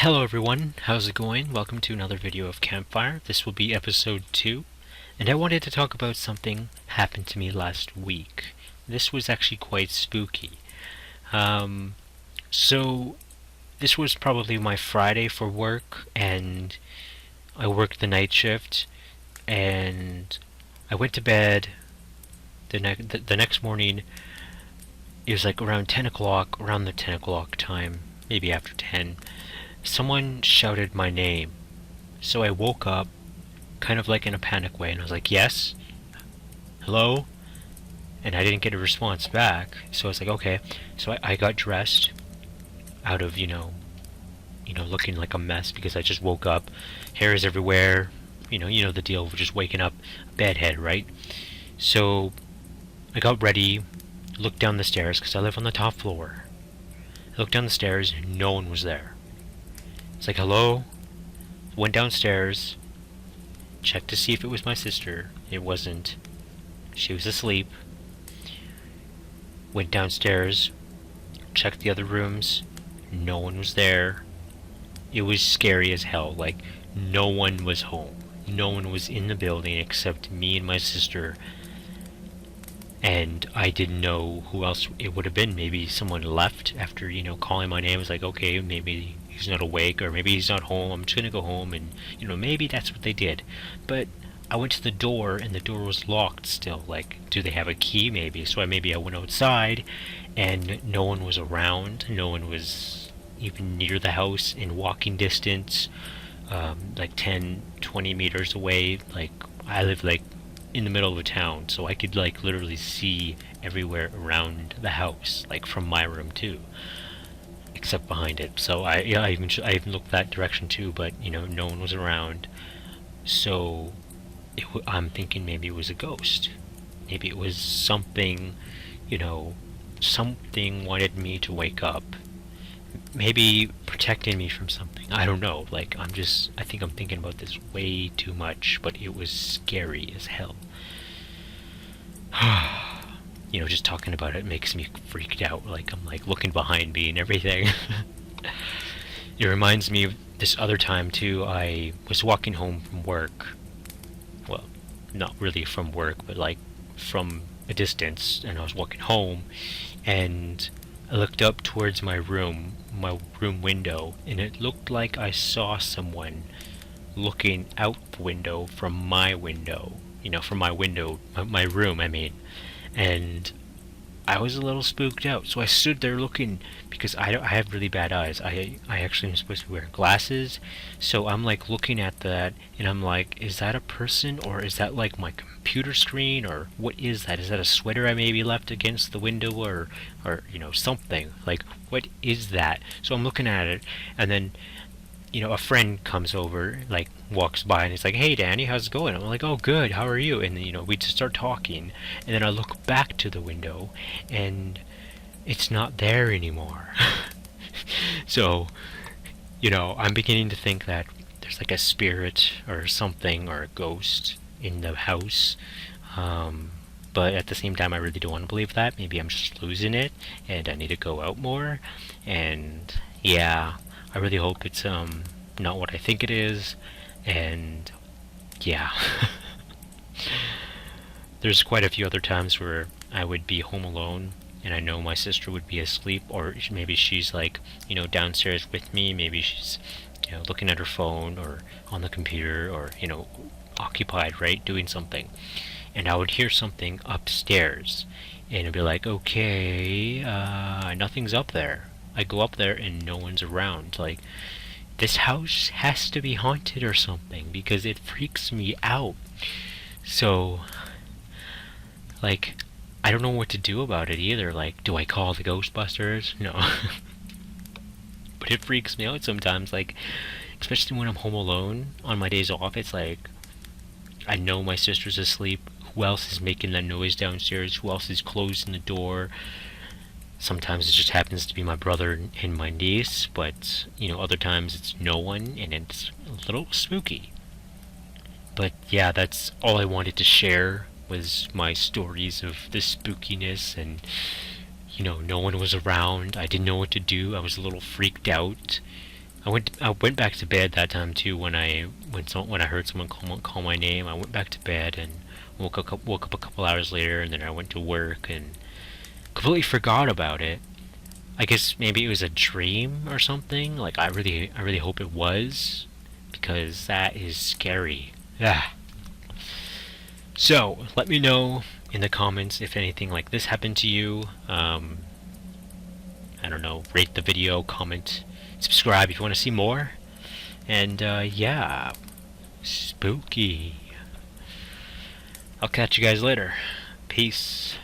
Hello everyone, how's it going? Welcome to another video of Campfire. This will be episode 2, and I wanted to talk about something happened to me last week. This was actually quite spooky. So this was probably my Friday for work, and I worked the night shift, and I went to bed the next morning. It was like around 10 o'clock, around the 10 o'clock time, maybe after 10. Someone shouted my name. So I woke up, kind of like in a panic way, and I was like, yes? Hello? And I didn't get a response back, so I was like, okay. So I got dressed out of, looking like a mess because I just woke up. Hair is everywhere. You know the deal of just waking up, bedhead, right? So I got ready, looked down the stairs, because I live on the top floor. I looked down the stairs, no one was there. It's like, hello? Went downstairs, checked to see if it was my sister. It wasn't. She was asleep. Went downstairs, checked the other rooms. No one was there. It was scary as hell. Like, no one was home. No one was in the building except me and my sister. And I didn't know who else it would have been. Maybe someone left after, calling my name. It was like, okay, maybe he's not awake, or maybe he's not home. I'm just gonna go home, and, maybe that's what they did. But I went to the door, and the door was locked still. Like, do they have a key? Maybe. So maybe I went outside, and no one was around. No one was even near the house in walking distance, like 10, 20 meters away. Like, I live, like, in the middle of a town, so I could, like, literally see everywhere around the house, like, from my room, too. Except behind it. So I even looked that direction too, but no one was around. So I'm thinking maybe it was a ghost. Maybe it was something, something wanted me to wake up. Maybe protecting me from something. I don't know. Like, I think I'm thinking about this way too much, but it was scary as hell. Just talking about it makes me freaked out. Like, I'm like looking behind me and everything. It reminds me of this other time too. I was walking home from work. Well, not really from work, but like from a distance, and I was walking home, and I looked up towards my room window, and it looked like I saw someone looking out the window from my window. From my window, my room, I mean. And I was a little spooked out, so I stood there looking, because I have really bad eyes. I actually am supposed to be wearing glasses, so I'm like looking at that, and I'm like, is that a person, or is that like my computer screen, or what is that? Is that a sweater I maybe left against the window, or something? Like, what is that? So I'm looking at it, and then a friend comes over, like, walks by, and he's like, hey, Danny, how's it going? I'm like, oh, good, how are you? And, we just start talking, and then I look back to the window, and it's not there anymore. So, I'm beginning to think that there's, like, a spirit or something, or a ghost in the house, but at the same time, I really don't want to believe that. Maybe I'm just losing it, and I need to go out more, and, yeah, I really hope it's not what I think it is, and yeah. There's quite a few other times where I would be home alone, and I know my sister would be asleep, or maybe she's like, downstairs with me, maybe she's, looking at her phone, or on the computer, or, occupied, right, doing something. And I would hear something upstairs, and I'd be like, okay, nothing's up there. I go up there and no one's around. Like, this house has to be haunted or something, because it freaks me out. So, like, I don't know what to do about it either. Like, do I call the Ghostbusters? No. But it freaks me out sometimes, like, especially when I'm home alone on my days off. It's like, I know my sister's asleep. Who else is making that noise downstairs? Who else is closing the door? Sometimes it just happens to be my brother and my niece, but, other times it's no one, and it's a little spooky. But yeah, that's all I wanted to share, was my stories of the spookiness, and, no one was around. I didn't know what to do. I was a little freaked out. I went back to bed that time too when I heard someone call my name. I went back to bed and woke up a couple hours later, and then I went to work and completely forgot about it. I guess maybe it was a dream or something. Like I really hope it was, because that is scary. Yeah. So let me know in the comments if anything like this happened to you. I don't know. Rate the video, comment, subscribe if you want to see more. And yeah, spooky. I'll catch you guys later. Peace.